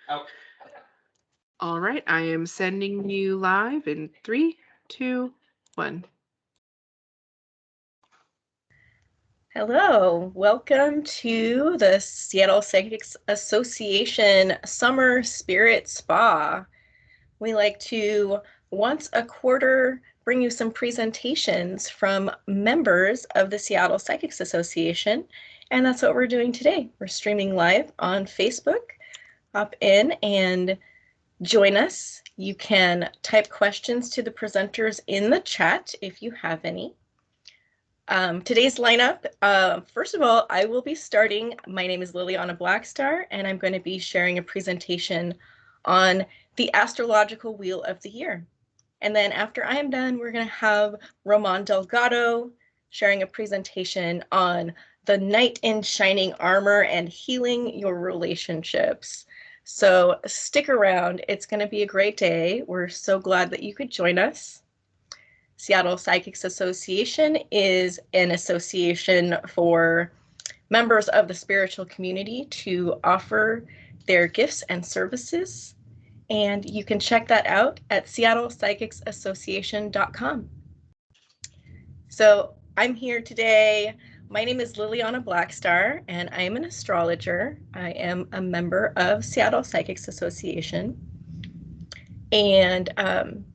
Oh. All right, I am sending you live in 3, 2, 1. Hello, welcome to the Seattle Psychics Association Summer Spirit Spa. We like to, once a quarter, bring you some presentations from members of the Seattle Psychics Association, and that's what we're doing today. We're streaming live on Facebook. Hop in and join us. You can type questions to the presenters in the chat if you have any. Today's lineup, first of all, I will be starting. My name is Liliana Blackstar, and I'm going to be sharing a presentation on the astrological wheel of the year. And then after I am done, we're going to have Roman Delgado sharing a presentation on the knight in shining armor and healing your relationships. So stick around. It's going to be a great day. We're so glad that you could join us. Seattle Psychics Association is an association for members of the spiritual community to offer their gifts and services. And you can check that out at seattlepsychicsassociation.com. So I'm here today. My name is Liliana Blackstar, and I am an astrologer. I am a member of Seattle Psychics Association. And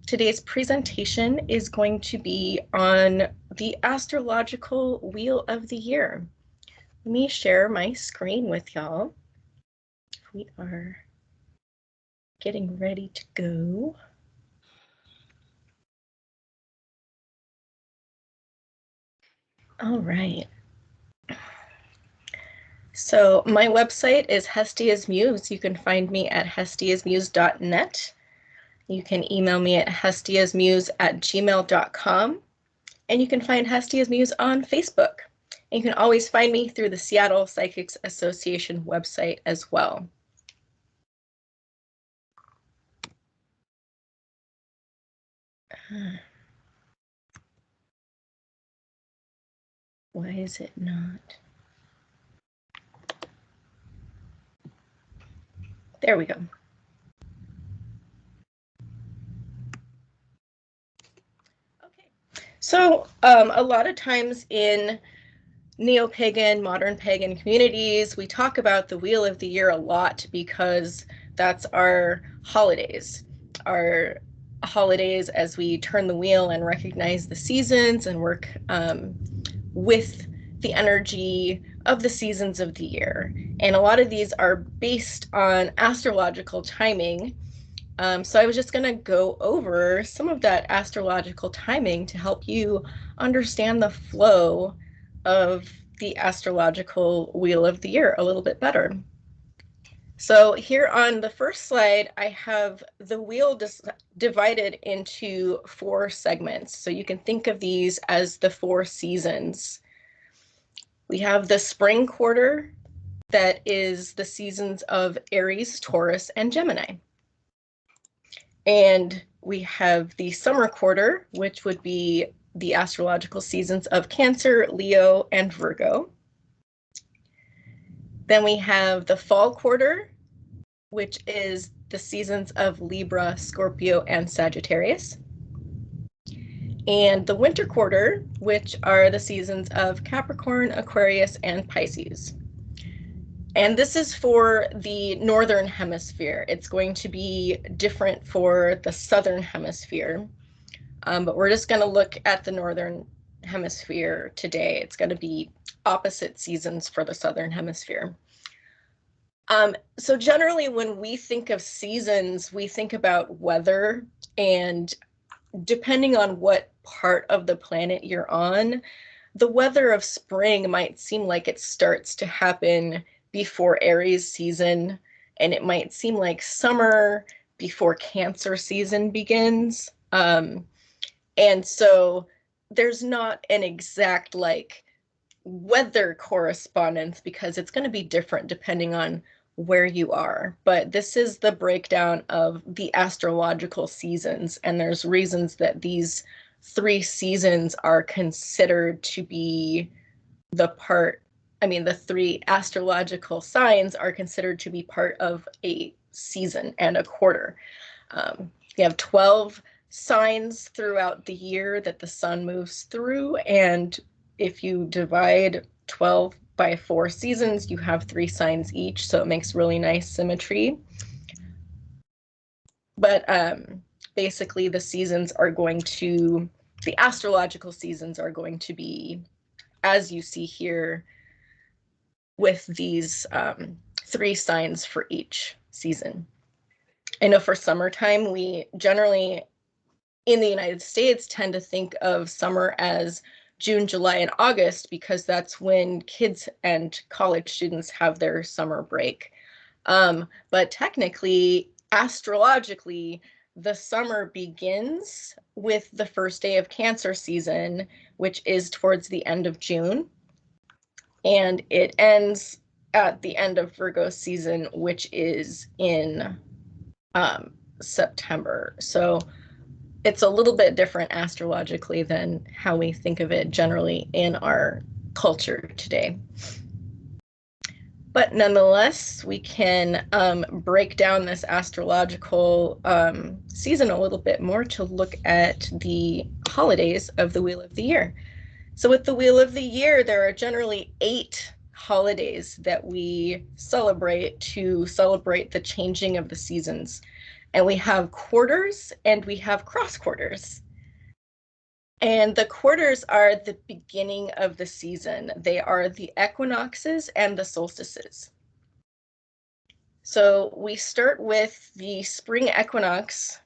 today's presentation is going to be on the astrological wheel of the year. Let me share my screen with y'all. We are getting ready to go. All right. So my website is Hestia's Muse. You can find me at hestiasmuse.net. You can email me at hestiasmuse@gmail.com. And you can find Hestia's Muse on Facebook. And you can always find me through the Seattle Psychics Association website as well. Why is it not? There we go. Okay, so a lot of times in neo-pagan, modern pagan communities, we talk about the Wheel of the Year a lot because that's our holidays. Our holidays as we turn the wheel and recognize the seasons and work with the energy of the seasons of the year. And a lot of these are based on astrological timing. So I was just going to go over some of that astrological timing to help you understand the flow of the astrological wheel of the year a little bit better. So here on the first slide, I have the wheel divided into 4 segments. So you can think of these as the 4 seasons. We have the spring quarter, that is the seasons of Aries, Taurus, and Gemini. And we have the summer quarter, which would be the astrological seasons of Cancer, Leo, and Virgo. Then we have the fall quarter, which is the seasons of Libra, Scorpio, and Sagittarius. And the winter quarter, which are the seasons of Capricorn, Aquarius, and Pisces. And this is for the northern hemisphere. It's going to be different for the southern hemisphere. But we're just going to look at the northern hemisphere today. It's going to be opposite seasons for the southern hemisphere. So generally, when we think of seasons, we think about weather, and depending on what part of the planet you're on, the weather of spring might seem like it starts to happen before Aries season, and it might seem like summer before Cancer season begins. And so there's not an exact like weather correspondence because it's going to be different depending on where you are. But this is the breakdown of the astrological seasons, and there's reasons that these 3 seasons are considered to be the 3 astrological signs are considered to be part of a season and a quarter. You have 12 signs throughout the year that the sun moves through, and if you divide 12 by 4 seasons, you have 3 signs each, so it makes really nice symmetry. But basically the astrological seasons are going to be, as you see here, with these 3 signs for each season. I know for summertime, we generally in the United States tend to think of summer as June, July, and August, because that's when kids and college students have their summer break. But technically, astrologically, the summer begins with the first day of Cancer season, which is towards the end of June, and it ends at the end of Virgo season, which is in September. So it's a little bit different astrologically than how we think of it generally in our culture today. But nonetheless, we can break down this astrological season a little bit more to look at the holidays of the Wheel of the Year. So with the Wheel of the Year, there are generally 8 holidays that we celebrate to celebrate the changing of the seasons. And we have quarters and we have cross quarters. And the quarters are the beginning of the season. They are the equinoxes and the solstices. So we start with the spring equinox,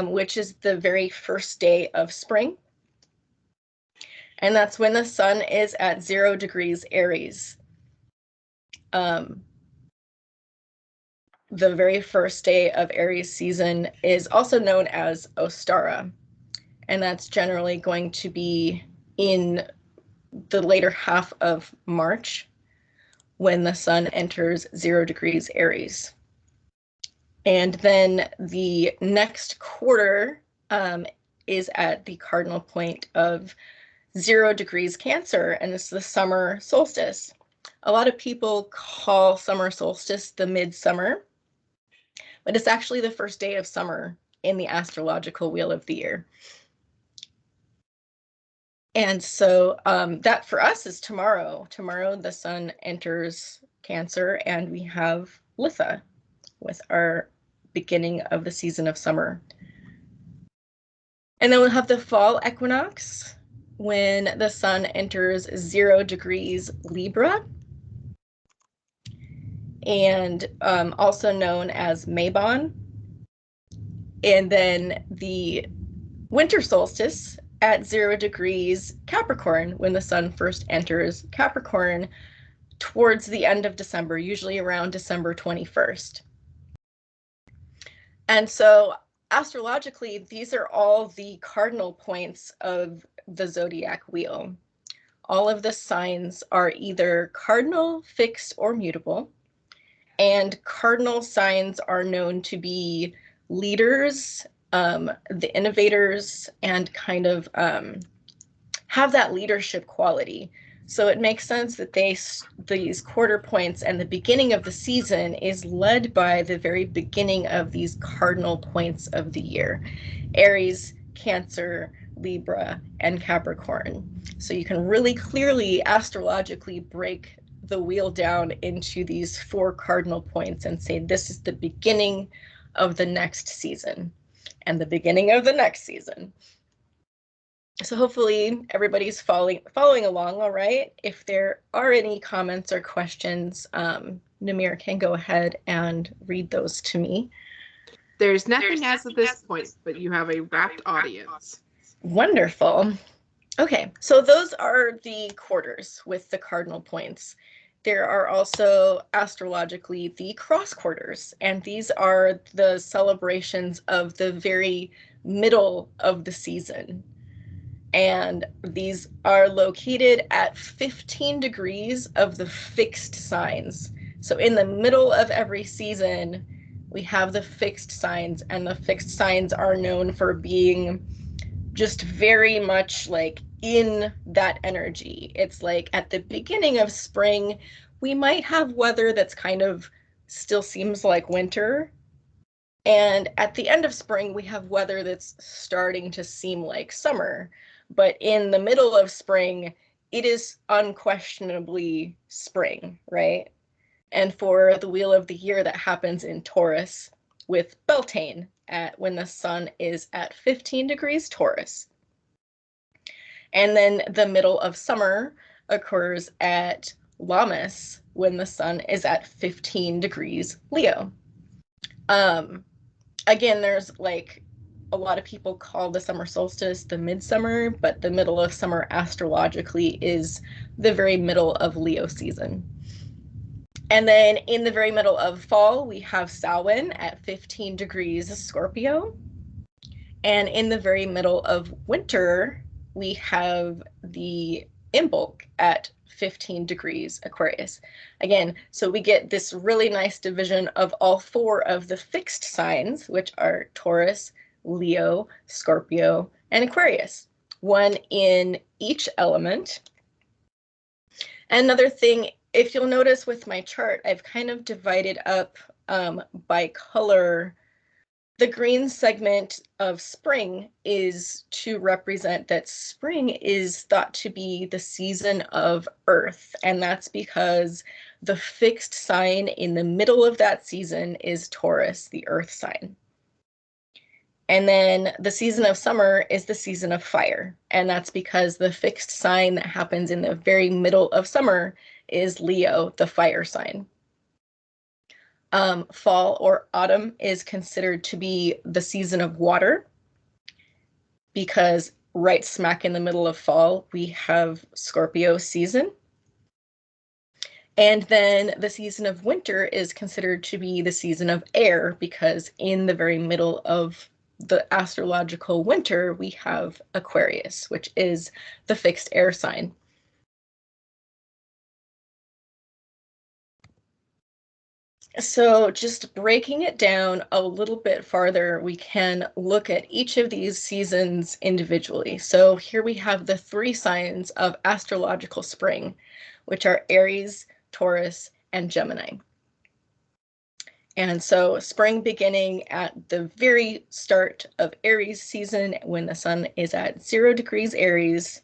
which is the very first day of spring. And that's when the sun is at 0 degrees Aries. The very first day of Aries season is also known as Ostara, and that's generally going to be in the later half of March when the sun enters 0 degrees Aries. And then the next quarter is at the cardinal point of 0 degrees Cancer, and this is the summer solstice. A lot of people call summer solstice the midsummer, but it's actually the first day of summer in the astrological Wheel of the Year. And so that for us is tomorrow. Tomorrow the sun enters Cancer, and we have Litha with our beginning of the season of summer. And then we'll have the fall equinox when the sun enters 0 degrees Libra, and also known as Mabon. And then the winter solstice at 0 degrees Capricorn, when the sun first enters Capricorn towards the end of December, usually around December 21st. And so astrologically, these are all the cardinal points of the zodiac wheel. All of the signs are either cardinal, fixed, or mutable. And cardinal signs are known to be leaders, the innovators, and kind of have that leadership quality. So it makes sense that these quarter points and the beginning of the season is led by the very beginning of these cardinal points of the year: Aries, Cancer, Libra, and Capricorn. So you can really clearly astrologically break the wheel down into these 4 cardinal points and say this is the beginning of the next season and the beginning of the next season. So hopefully everybody's following along all right. If there are any comments or questions, Namir can go ahead and read those to me. There's nothing as of this point, but you have a rapt audience. Wonderful. Okay, so those are the quarters with the cardinal points. There are also astrologically the cross quarters, and these are the celebrations of the very middle of the season. And these are located at 15 degrees of the fixed signs. So in the middle of every season, we have the fixed signs, and the fixed signs are known for being just very much like in that energy. It's like at the beginning of spring, we might have weather that's kind of still seems like winter. And at the end of spring, we have weather that's starting to seem like summer. But in the middle of spring, it is unquestionably spring, right? And for the wheel of the year, that happens in Taurus with Beltane at when the sun is at 15 degrees Taurus. And then the middle of summer occurs at Lammas when the sun is at 15 degrees Leo. Again, there's like a lot of people call the summer solstice the midsummer, but the middle of summer astrologically is the very middle of Leo season. And then in the very middle of fall, we have Samhain at 15 degrees Scorpio. And in the very middle of winter, we have the Imbolc at 15 degrees Aquarius. Again, so we get this really nice division of all four of the fixed signs, which are Taurus, Leo, Scorpio, and Aquarius, one in each element. Another thing, if you'll notice with my chart, I've kind of divided up by color. The green segment of spring is to represent that spring is thought to be the season of Earth, and that's because the fixed sign in the middle of that season is Taurus, the Earth sign. And then the season of summer is the season of fire, and that's because the fixed sign that happens in the very middle of summer is Leo, the fire sign. Fall or autumn is considered to be the season of water because right smack in the middle of fall, we have Scorpio season. And then the season of winter is considered to be the season of air because in the very middle of the astrological winter, we have Aquarius, which is the fixed air sign. So just breaking it down a little bit farther, we can look at each of these seasons individually. So here we have the three signs of astrological spring, which are Aries, Taurus, and Gemini. And so spring beginning at the very start of Aries season when the sun is at 0 degrees Aries,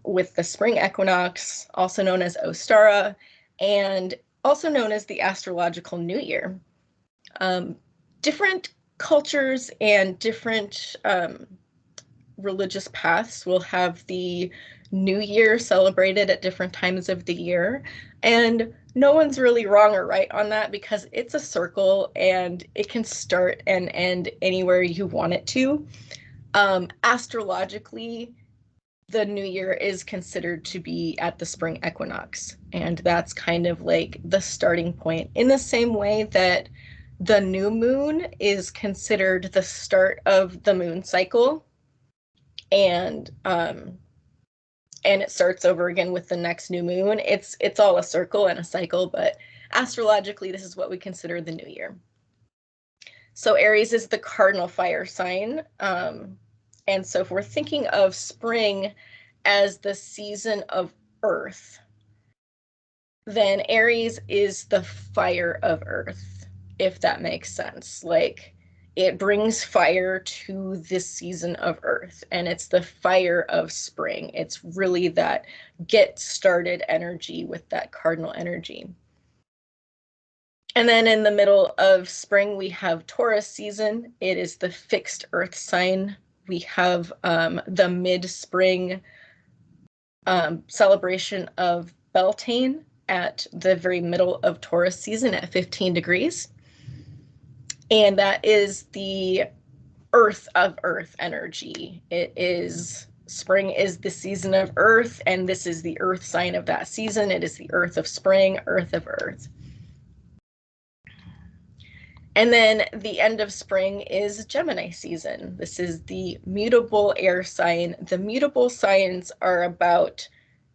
with the spring equinox, also known as Ostara, and also known as the astrological new year. Different cultures and different religious paths will have the new year celebrated at different times of the year. And no one's really wrong or right on that because it's a circle and it can start and end anywhere you want it to. Astrologically, the new year is considered to be at the spring equinox, and that's kind of like the starting point in the same way that the new moon is considered the start of the moon cycle, and it starts over again with the next new moon. It's all a circle and a cycle, but astrologically this is what we consider the new year. So Aries is the cardinal fire sign, and so if we're thinking of spring as the season of Earth, then Aries is the fire of Earth, if that makes sense. Like, it brings fire to this season of Earth, and it's the fire of spring. It's really that get started energy with that cardinal energy. And then in the middle of spring, we have Taurus season. It is the fixed Earth sign. We have the mid-spring celebration of Beltane at the very middle of Taurus season at 15 degrees. And that is the Earth of Earth energy. It is, spring is the season of Earth, and this is the Earth sign of that season. It is the Earth of spring, Earth of Earth. And then the end of spring is Gemini season. This is the mutable air sign. The mutable signs are about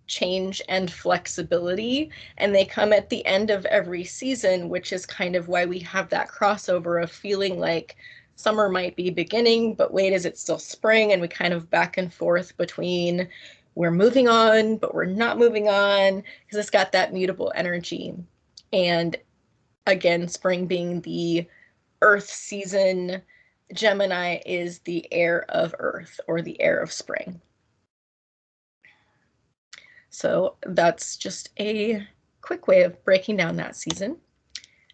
change and flexibility, and they come at the end of every season, which is kind of why we have that crossover of feeling like summer might be beginning, but wait, is it still spring? And we kind of back and forth between we're moving on, but we're not moving on, because it's got that mutable energy. And again, spring being the earth season, Gemini is the heir of earth, or the heir of spring. So that's just a quick way of breaking down that season.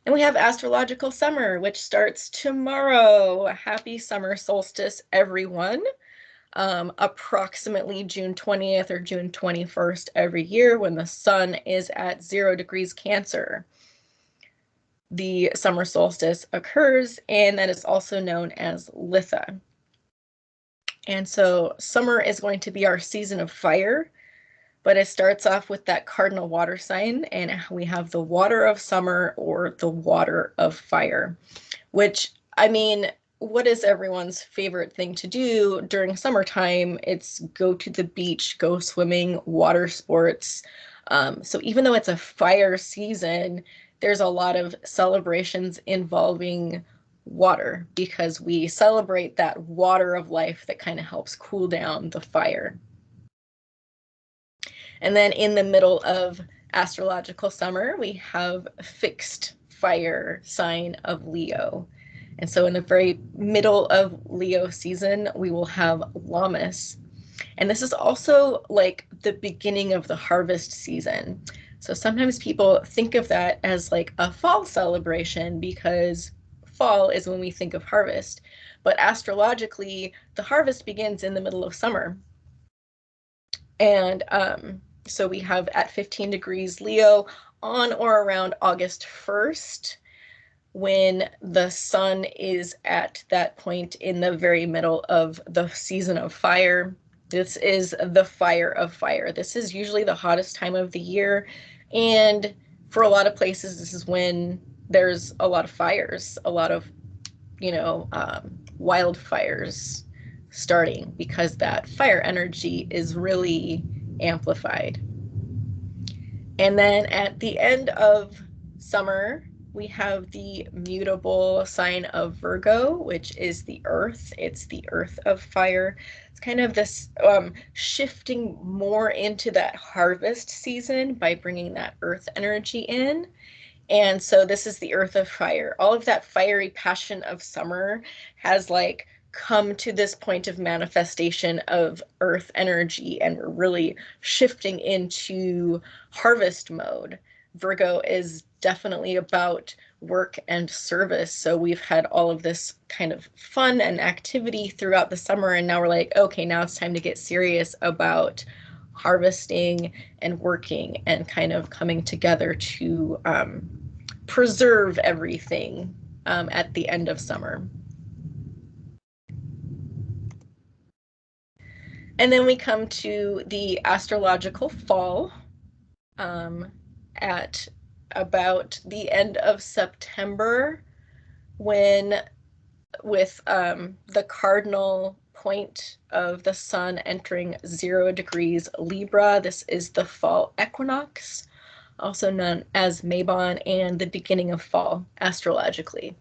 And we have astrological summer, which starts tomorrow. Happy summer solstice, everyone. Approximately June 20th or June 21st every year, when the sun is at 0 degrees Cancer, the summer solstice occurs, and that is also known as Litha. And so summer is going to be our season of fire, but it starts off with that cardinal water sign, and we have the water of summer, or the water of fire, which, I mean, what is everyone's favorite thing to do during summertime? It's go to the beach, go swimming, water sports. So even though it's a fire season, there's a lot of celebrations involving water, because we celebrate that water of life that kind of helps cool down the fire. And then in the middle of astrological summer, we have fixed fire sign of Leo. And so in the very middle of Leo season, we will have Lammas. And this is also like the beginning of the harvest season. So sometimes people think of that as like a fall celebration, because fall is when we think of harvest. But astrologically, the harvest begins in the middle of summer. And so we have at 15 degrees Leo on or around August 1st, when the sun is at that point in the very middle of the season of fire. This is the fire of fire. This is usually the hottest time of the year. And for a lot of places, this is when there's a lot of fires, a lot of, wildfires starting, because that fire energy is really amplified. And then at the end of summer, we have the mutable sign of Virgo, which is the earth. It's the earth of fire. It's kind of this shifting more into that harvest season by bringing that earth energy in. And so this is the earth of fire. All of that fiery passion of summer has like come to this point of manifestation of earth energy, and we're really shifting into harvest mode. Virgo is definitely about work and service. So we've had all of this kind of fun and activity throughout the summer, and now we're like, okay, now it's time to get serious about harvesting and working and kind of coming together to preserve everything at the end of summer. And then we come to the astrological fall at about the end of September, when with the cardinal point of the sun entering 0 degrees Libra. This is the fall equinox, also known as Mabon, and the beginning of fall astrologically.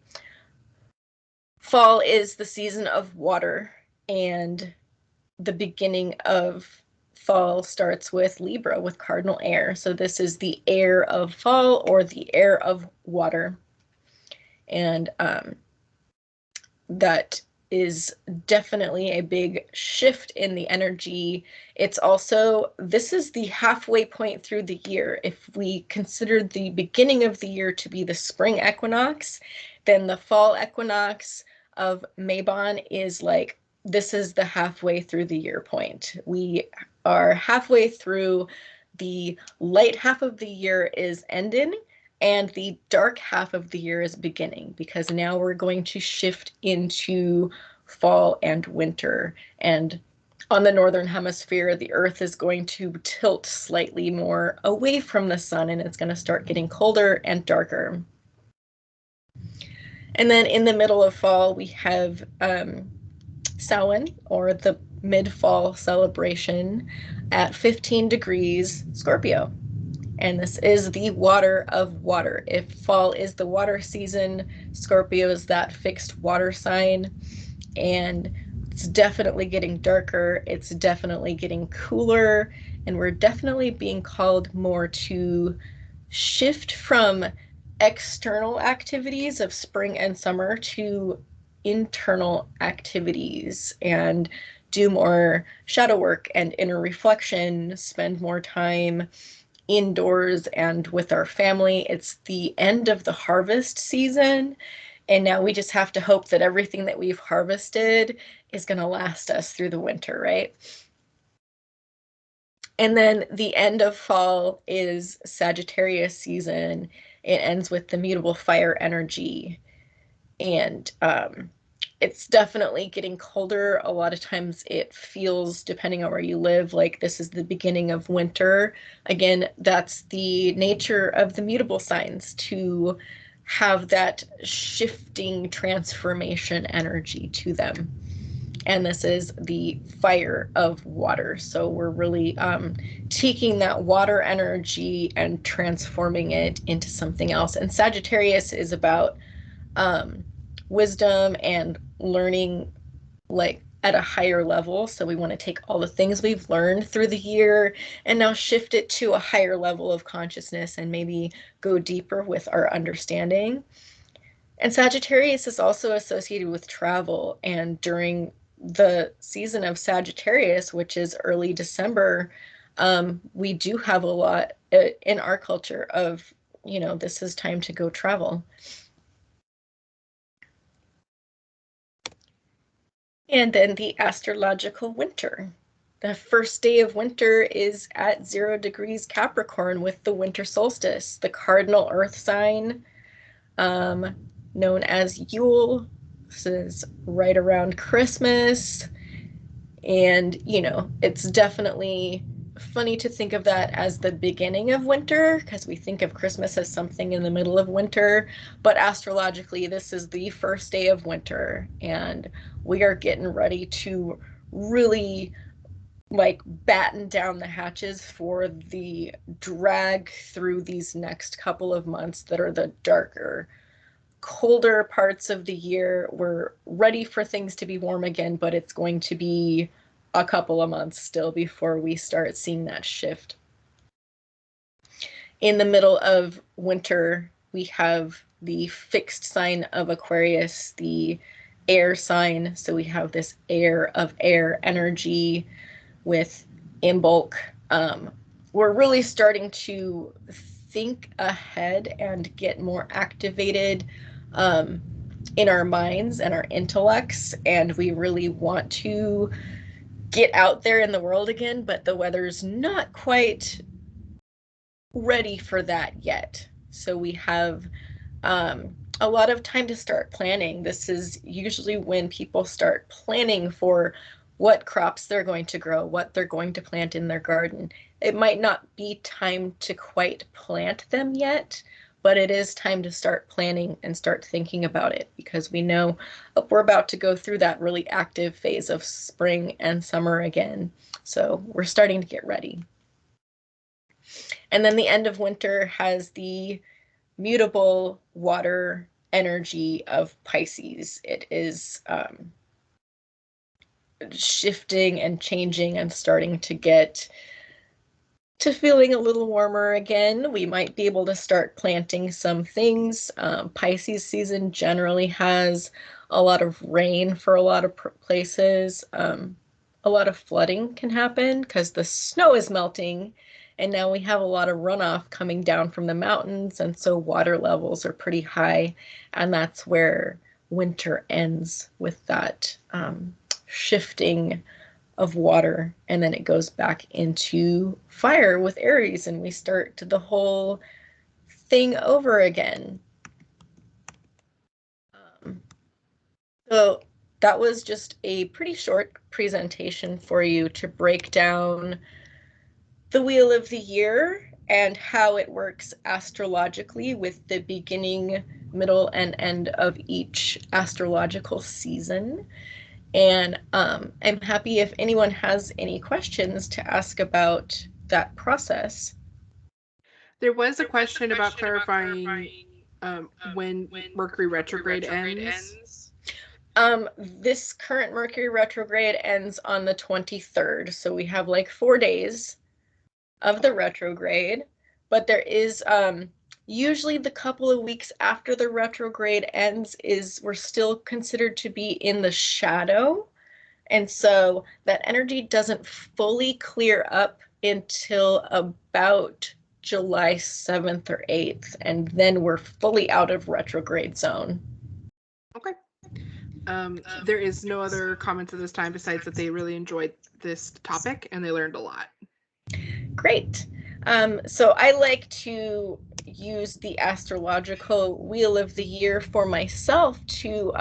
Fall is the season of water, and the beginning of fall starts with Libra, with cardinal air. So this is the air of fall, or the air of water. And that is definitely a big shift in the energy. It's also, this is the halfway point through the year. If we consider the beginning of the year to be the spring equinox, then the fall equinox of Mabon is like, this is the halfway through the year point. We are halfway through. The light half of the year is ending, and the dark half of the year is beginning, because now we're going to shift into fall and winter. And on the northern hemisphere, the earth is going to tilt slightly more away from the sun, and it's going to start getting colder and darker. And then in the middle of fall, we have Samhain, or the mid-fall celebration, at 15 degrees Scorpio. And this is the water of water. If fall is the water season, Scorpio is that fixed water sign. And it's definitely getting darker. It's definitely getting cooler. And we're definitely being called more to shift from external activities of spring and summer to internal activities and do more shadow work and inner reflection, spend more time indoors and with our family. It's the end of the harvest season, and now we just have to hope that everything that we've harvested is going to last us through the winter, right? And then the end of fall is Sagittarius season. It ends with the mutable fire energy. And it's definitely getting colder. A lot of times it feels, depending on where you live, like this is the beginning of winter. Again, that's the nature of the mutable signs, to have that shifting transformation energy to them. And this is the fire of water. So we're really taking that water energy and transforming it into something else. And Sagittarius is about wisdom and learning, like at a higher level. So we want to take all the things we've learned through the year and now shift it to a higher level of consciousness and maybe go deeper with our understanding. And Sagittarius is also associated with travel. And during the season of Sagittarius, which is early December, we do have a lot in our culture of, this is time to go travel. And then the astrological winter. The first day of winter is at 0 degrees Capricorn with the winter solstice, the cardinal earth sign, known as Yule. This is right around Christmas. And, it's definitely funny to think of that as the beginning of winter, because we think of Christmas as something in the middle of winter. But astrologically, this is the first day of winter, and we are getting ready to really batten down the hatches for the drag through these next couple of months that are the darker, colder parts of the year. We're ready for things to be warm again, but it's going to be a couple of months still before we start seeing that shift. In the middle of winter, we have the fixed sign of Aquarius, the air sign. So we have this air of air energy with Imbolc. We're really starting to think ahead and get more activated in our minds and our intellects, and we really want to get out there in the world again, but the weather's not quite ready for that yet. So we have a lot of time to start planning. This is usually when people start planning for what crops they're going to grow, what they're going to plant in their garden. It might not be time to quite plant them yet, but it is time to start planning and start thinking about it, because we know we're about to go through that really active phase of spring and summer again. So we're starting to get ready. And then the end of winter has the mutable water energy of Pisces. It is shifting and changing and starting to get to feeling a little warmer again. We might be able to start planting some things. Pisces season generally has a lot of rain for a lot of places. A lot of flooding can happen because the snow is melting, and now we have a lot of runoff coming down from the mountains, and so water levels are pretty high, and that's where winter ends, with that shifting of water, and then it goes back into fire with Aries, and we start the whole thing over again. So that was just a pretty short presentation for you to break down the wheel of the year and how it works astrologically with the beginning, middle, and end of each astrological season. And I'm happy if anyone has any questions to ask about that process. There was a question about clarifying when Mercury retrograde ends. This current Mercury retrograde ends on the 23rd, so we have 4 days of the retrograde, but there is Usually the couple of weeks after the retrograde ends we're still considered to be in the shadow. And so that energy doesn't fully clear up until about July 7th or 8th. And then we're fully out of retrograde zone. Okay. There is no other comments at this time besides that they really enjoyed this topic and they learned a lot. Great. So I like to use the astrological wheel of the year for myself to,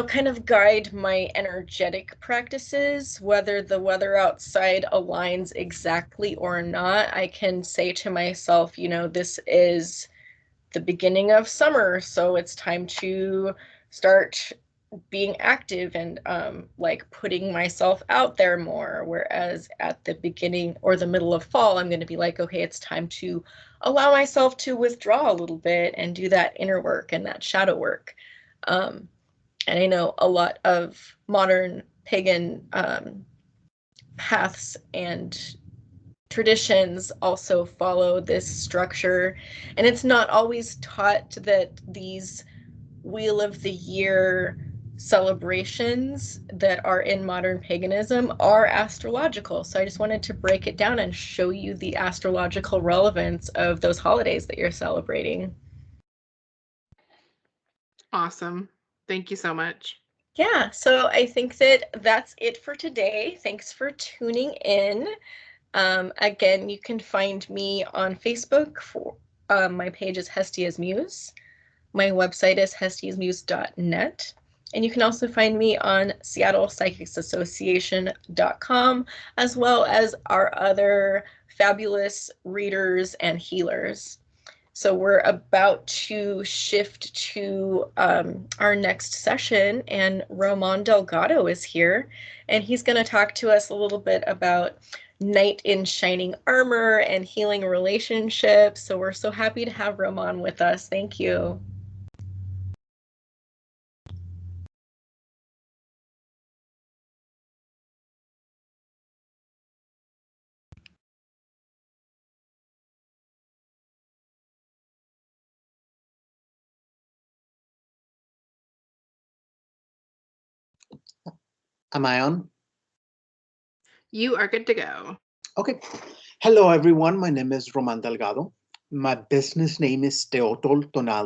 kind of guide my energetic practices, whether the weather outside aligns exactly or not. I can say to myself, this is the beginning of summer, so it's time to start being active and putting myself out there more. Whereas at the beginning or the middle of fall, I'm going to be like, okay, it's time to allow myself to withdraw a little bit and do that inner work and that shadow work. And I know a lot of modern pagan paths and traditions also follow this structure, and it's not always taught that these Wheel of the Year celebrations that are in modern paganism are astrological. So I just wanted to break it down and show you the astrological relevance of those holidays that you're celebrating. Awesome. Thank you so much. Yeah, so I think that that's it for today. Thanks for tuning in. Again, you can find me on Facebook. My page is Hestia's Muse. My website is hestiasmuse.net. And you can also find me on seattlepsychicsassociation.com, as well as our other fabulous readers and healers. So we're about to shift to our next session, and Roman Delgado is here, and he's going to talk to us a little bit about Knight in Shining Armor and healing relationships. So we're so happy to have Roman with us. Thank you. Am I on? You are good to go. Okay. Hello, everyone. My name is Roman Delgado. My business name is Teotol Tonali.